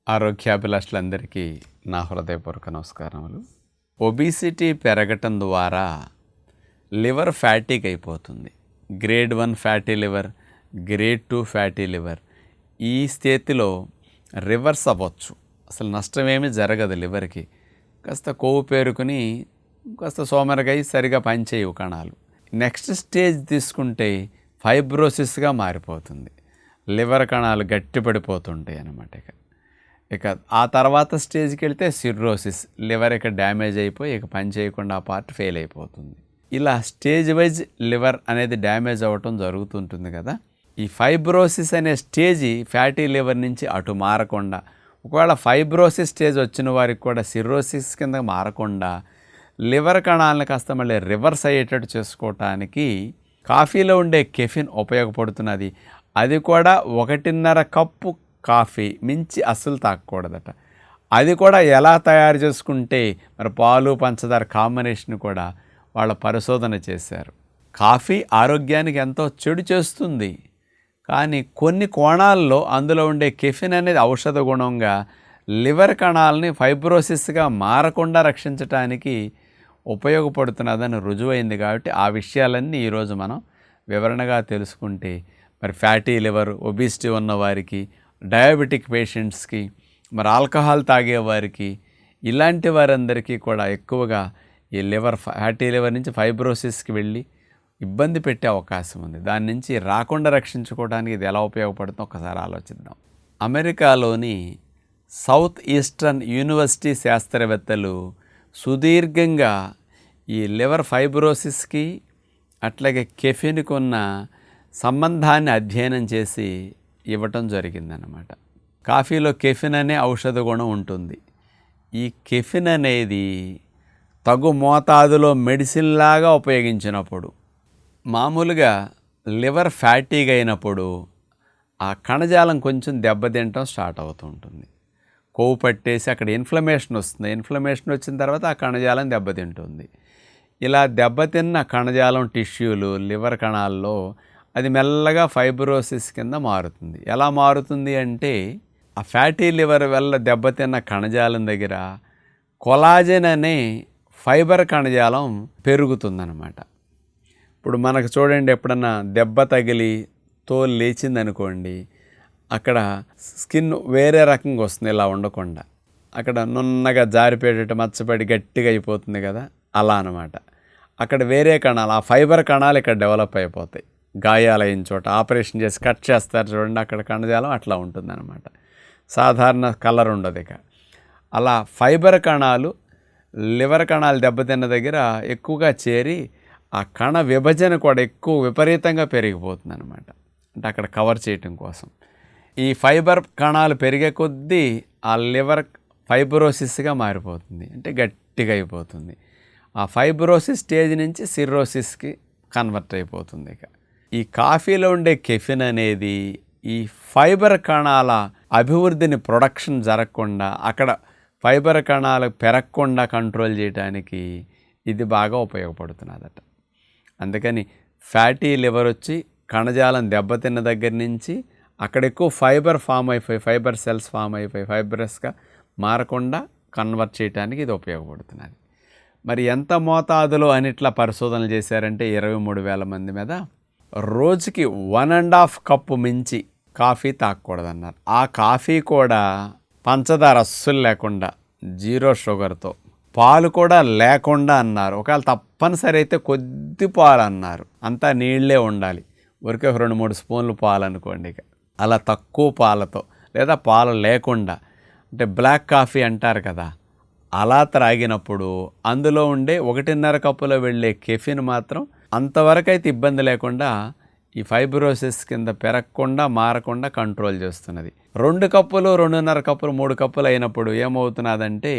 ఆరోగ్యాభిలాషులందరికీ నా హృదయపూర్వక నమస్కారములు. ఒబిసిటీ పెరగటం ద్వారా లివర్ ఫ్యాటీగ్ అయిపోతుంది. Grade 1 fatty liver, grade 2 fatty liver. ఈ స్థితిలో రివర్స్ అవ్వచ్చు. అసలు నష్టమేమీ జరగదు లివర్కి. కాస్త కొవ్వు పేరుకుని కాస్త సోమరగై సరిగా పనిచేయవు కణాలు. నెక్స్ట్ స్టేజ్ తీసుకుంటే ఫైబ్రోసిస్గా మారిపోతుంది. లివర్ కణాలు గట్టిపడిపోతుంటాయి అన్నమాట. ఇక ఆ తర్వాత స్టేజ్కి వెళ్తే సిర్రోసిస్, లివర్ ఇక డ్యామేజ్ అయిపోయి ఇక పని చేయకుండా ఆ పార్ట్ ఫెయిల్ అయిపోతుంది. ఇలా స్టేజ్ వైజ్ లివర్ అనేది డ్యామేజ్ అవ్వటం జరుగుతుంటుంది కదా. ఈ ఫైబ్రోసిస్ అనే స్టేజీ ఫ్యాటీ లివర్ నుంచి అటు మారకుండా, ఒకవేళ ఫైబ్రోసిస్ స్టేజ్ వచ్చిన వారికి కూడా సిర్రోసిస్ కింద మారకుండా లివర్ కణాలను కాస్త మళ్ళీ రివర్స్ అయ్యేటట్టు చేసుకోవటానికి కాఫీలో ఉండే కెఫిన్ ఉపయోగపడుతున్నది. అది కూడా 1.5 కప్పు కాఫీ మించి అస్సలు తాగకూడదట. అది కూడా ఎలా తయారు చేసుకుంటే మరి పాలు పంచదార కాంబినేషన్ కూడా వాళ్ళ పరిశోధన చేశారు. కాఫీ ఆరోగ్యానికి ఎంతో చెడు చేస్తుంది, కానీ కొన్ని కోణాల్లో అందులో ఉండే కెఫిన్ అనేది ఔషధ గుణంగా లివర్ కణాలని ఫైబ్రోసిస్గా మారకుండా రక్షించటానికి ఉపయోగపడుతున్నదని రుజువైంది. కాబట్టి ఆ విషయాలన్నీ ఈరోజు మనం వివరణగా తెలుసుకుంటే మరి ఫ్యాటీ లివర్, ఒబిసిటీ ఉన్నవారికి, డయాబెటిక్ పేషెంట్స్కి, మరి ఆల్కహాల్ తాగేవారికి, ఇలాంటి వారందరికీ కూడా ఎక్కువగా ఈ లివర్ ఫ్యాటీ లివర్ నుంచి ఫైబ్రోసిస్కి వెళ్ళి ఇబ్బంది పెట్టే అవకాశం ఉంది. దాని నుంచి రాకుండా రక్షించుకోవడానికి ఇది ఎలా ఉపయోగపడుతుందో ఒకసారి ఆలోచిద్దాం. అమెరికాలోని సౌత్ ఈస్టర్న్ యూనివర్సిటీ శాస్త్రవేత్తలు సుదీర్ఘంగా ఈ లివర్ ఫైబ్రోసిస్కి అట్లాగే కెఫిన్కి ఉన్న సంబంధాన్ని అధ్యయనం చేసి ఇవ్వటం జరిగిందనమాట. కాఫీలో కెఫిన్ అనే ఔషధ గుణం ఉంటుంది. ఈ కెఫిన్ అనేది తగు మోతాదులో మెడిసిన్ లాగా ఉపయోగించినప్పుడు, మామూలుగా లివర్ ఫ్యాటీగా అయినప్పుడు ఆ కణజాలం కొంచెం దెబ్బతింటం స్టార్ట్ అవుతూ ఉంటుంది. కొవ్వు పట్టేసి అక్కడ ఇన్ఫ్లమేషన్ వస్తుంది. ఇన్ఫ్లమేషన్ వచ్చిన తర్వాత ఆ కణజాలం దెబ్బతింటుంది. ఇలా దెబ్బతిన్న కణజాలం టిష్యూలు లివర్ కణాల్లో అది మెల్లగా ఫైబ్రోసిస్ కింద మారుతుంది. ఎలా మారుతుంది అంటే ఆ ఫ్యాటీ లివర్ వల్ల దెబ్బతిన్న కణజాలం దగ్గర కొలాజెన్ అనే ఫైబర్ కణజాలం పెరుగుతుందన్నమాట. ఇప్పుడు మనకు చూడండి, ఎప్పుడన్నా దెబ్బ తగిలి తోలు లేచిందనుకోండి, అక్కడ స్కిన్ వేరే రకంగా వస్తుంది, ఇలా ఉండకుండా అక్కడ నున్నగా జారిపోయేటట్టు మచ్చపడి గట్టిగా అయిపోతుంది కదా, అలా అన్నమాట. అక్కడ వేరే కణాలు, ఆ ఫైబర్ కణాలు ఇక్కడ డెవలప్ అయిపోతాయి. గాయాలైన చోట ఆపరేషన్ చేసి కట్ చేస్తారు చూడండి, అక్కడ కణజాలం అట్లా ఉంటుందన్నమాట. సాధారణ కలర్ ఉండదు. ఇక అలా ఫైబర్ కణాలు లివర్ కణాలు దెబ్బతిన్న దగ్గర ఎక్కువగా చేరి ఆ కణ విభజన కూడా ఎక్కువ విపరీతంగా పెరిగిపోతుంది అనమాట. అంటే అక్కడ కవర్ చేయటం కోసం ఈ ఫైబర్ కణాలు పెరిగే కొద్దీ ఆ లివర్ ఫైబ్రోసిస్గా మారిపోతుంది, అంటే గట్టిగా అయిపోతుంది. ఆ ఫైబ్రోసిస్ స్టేజ్ నుంచి సిర్రోసిస్కి కన్వర్ట్ అయిపోతుంది. ఇక ఈ కాఫీలో ఉండే కెఫిన్ అనేది ఈ ఫైబర్ కణాల అభివృద్ధిని, ప్రొడక్షన్ జరగకుండా, అక్కడ ఫైబర్ కణాలు పెరగకుండా కంట్రోల్ చేయడానికి ఇది బాగా ఉపయోగపడుతున్నదట. అందుకని ఫ్యాటీ లివర్ వచ్చి కణజాలం దెబ్బతిన్న దగ్గర నుంచి అక్కడ ఎక్కువ ఫైబర్ ఫామ్ అయిపోయి, ఫైబర్ సెల్స్ ఫామ్ అయిపోయి ఫైబ్రస్గా మారకుండా కన్వర్ట్ చేయడానికి ఇది ఉపయోగపడుతున్నది. మరి ఎంత మోతాదులో అని ఇట్లా పరిశోధనలు చేశారంటే 23,000 మంది మీద రోజుకి 1.5 కప్పు మించి కాఫీ తాగకూడదన్నారు. ఆ కాఫీ కూడా పంచదార అస్సలు లేకుండా, 0 షుగర్తో, పాలు కూడా లేకుండా అన్నారు. ఒకవేళ తప్పనిసరి అయితే కొద్ది పాలు అన్నారు, అంతా నీళ్ళే ఉండాలి. ఊరికే 2-3 స్పూన్లు పాలు అనుకోండి. ఇక అలా తక్కువ పాలతో, లేదా పాలు లేకుండా, అంటే బ్లాక్ కాఫీ అంటారు కదా, అలా త్రాగినప్పుడు అందులో ఉండే 1.5 కప్పులో వెళ్ళే కెఫిన్ మాత్రం అంతవరకు అయితే ఇబ్బంది లేకుండా ఈ ఫైబ్రోసిస్ కింద పెరగకుండా మారకుండా కంట్రోల్ చేస్తున్నది. 2 కప్పులు, 2.5 కప్పులు, 3 కప్పులు అయినప్పుడు ఏమవుతున్నదంటే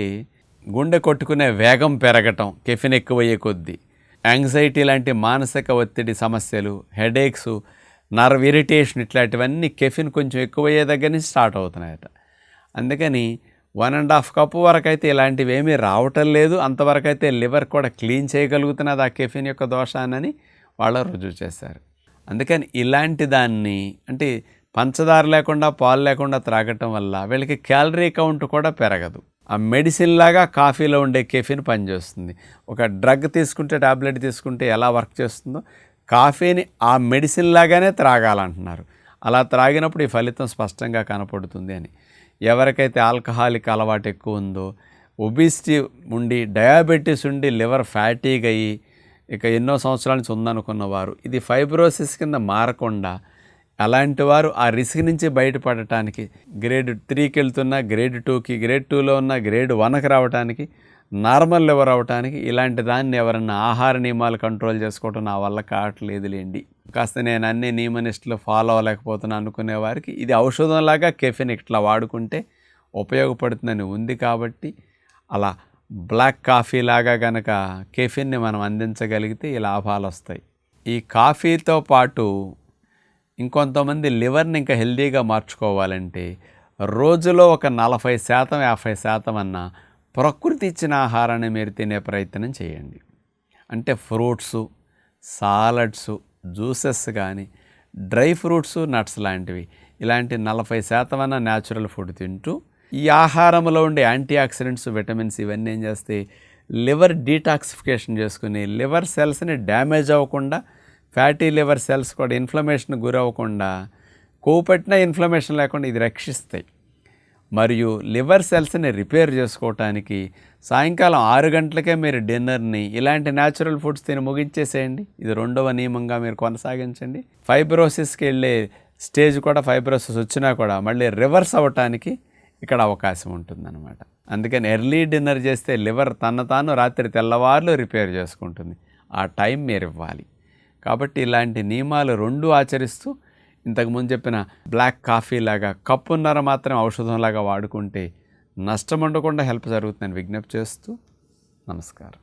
గుండె కొట్టుకునే వేగం పెరగటం, కెఫిన్ ఎక్కువయ్యే కొద్దీ, యాంగ్జైటీ లాంటి మానసిక ఒత్తిడి సమస్యలు, హెడేక్స్, నర్వ్ ఇరిటేషన్, ఇట్లాంటివన్నీ కెఫిన్ కొంచెం ఎక్కువయ్యే దగ్గర నుంచి స్టార్ట్ అవుతున్నాయట. అందుకని 1.5 కప్పు వరకు అయితే ఇలాంటివి ఏమీ రావటం లేదు. అంతవరకు అయితే లివర్ కూడా క్లీన్ చేయగలుగుతున్నది ఆ కెఫిన్ యొక్క దోషాన్ని వాళ్ళు రుజువు చేశారు. అందుకని ఇలాంటి దాన్ని, అంటే పంచదార లేకుండా పాలు లేకుండా త్రాగటం వల్ల వీళ్ళకి క్యాలరీ కౌంట్ కూడా పెరగదు. ఆ మెడిసిన్ లాగా కాఫీలో ఉండే కెఫిన్ పనిచేస్తుంది. ఒక డ్రగ్ తీసుకుంటే, టాబ్లెట్ తీసుకుంటే ఎలా వర్క్ చేస్తుందో కాఫీని ఆ మెడిసిన్ లాగానే త్రాగాలంటున్నారు. అలా త్రాగినప్పుడు ఈ ఫలితం స్పష్టంగా కనపడుతుంది అని. ఎవరికైతే ఆల్కహాలిక్ అలవాటు ఎక్కువ ఉందో, ఒబిసిటీ ఉండి, డయాబెటీస్ ఉండి, లివర్ ఫ్యాటీగా అయ్యి ఇక ఎన్నో సంవత్సరాల నుంచి ఉందనుకున్న వారు ఇది ఫైబ్రోసిస్ కింద మారకుండా, అలాంటి వారు ఆ రిస్క్ నుంచి బయటపడటానికి గ్రేడ్ 3కి వెళ్తున్నా, గ్రేడ్ 2కి, గ్రేడ్ 2లో ఉన్న గ్రేడ్ 1కి రావడానికి, నార్మల్ లివర్ అవ్వటానికి ఇలాంటి దాన్ని ఎవరన్నా ఆహార నియమాలు కంట్రోల్ చేసుకోవటం నా వల్ల కావట్లేదులేండి, కాస్త నేను అన్ని నియమనిష్టలు ఫాలో అవ్వలేకపోతున్నా అనుకునే వారికి ఇది ఔషధంలాగా కెఫిన్ ఇట్లా వాడుకుంటే ఉపయోగపడుతుందని ఉంది. కాబట్టి అలా బ్లాక్ కాఫీ లాగా కనుక కెఫిన్ని మనం అందించగలిగితే ఈ లాభాలు వస్తాయి. ఈ కాఫీతో పాటు ఇంకొంతమంది లివర్ని ఇంకా హెల్దీగా మార్చుకోవాలంటే రోజులో ఒక 40% 50% అన్న ప్రకృతి ఇచ్చిన ఆహారాన్ని మీరు తినే ప్రయత్నం చేయండి. అంటే ఫ్రూట్సు, సాలడ్సు, జ్యూసెస్ కానీ, డ్రై ఫ్రూట్స్, నట్స్ లాంటివి ఇలాంటి 40% అన్న న్యాచురల్ ఫుడ్ తింటూ ఈ ఆహారంలో ఉండే యాంటీ ఆక్సిడెంట్స్, విటమిన్స్ ఇవన్నీ ఏం చేస్తాయి, లివర్ డీటాక్సిఫికేషన్ చేసుకుని లివర్ సెల్స్ని డ్యామేజ్ అవ్వకుండా, ఫ్యాటీ లివర్ సెల్స్ కూడా ఇన్ఫ్లమేషన్ గురవ్వకుండా, కొవ్వు పట్టిన ఇన్ఫ్లమేషన్ లేకుండా ఇది రక్షిస్తాయి. మరియు లివర్ సెల్స్ని రిపేర్ చేసుకోవటానికి సాయంకాలం 6 గంటలకే మీరు డిన్నర్ని ఇలాంటి న్యాచురల్ ఫుడ్స్ తిని ముగించేసేయండి. ఇది 2వ నియమంగా మీరు కొనసాగించండి. ఫైబ్రోసిస్కి వెళ్ళే స్టేజ్ కూడా, ఫైబ్రోసిస్ వచ్చినా కూడా మళ్ళీ రివర్స్ అవ్వటానికి ఇక్కడ అవకాశం ఉంటుందన్నమాట. అందుకని ఎర్లీ డిన్నర్ చేస్తే లివర్ తాను రాత్రి తెల్లవార్లు రిపేర్ చేసుకుంటుంది. ఆ టైం మీరు ఇవ్వాలి. కాబట్టి ఇలాంటి నియమాలు 2 ఆచరిస్తూ ఇంతకుముందు చెప్పిన బ్లాక్ కాఫీ లాగా కప్పున్నర మాత్రం ఔషధంలాగా వాడుకుంటే నష్టం ఉండకుండా హెల్ప్ జరుగుతుందని విజ్ఞప్తి చేస్తూ నమస్కారం.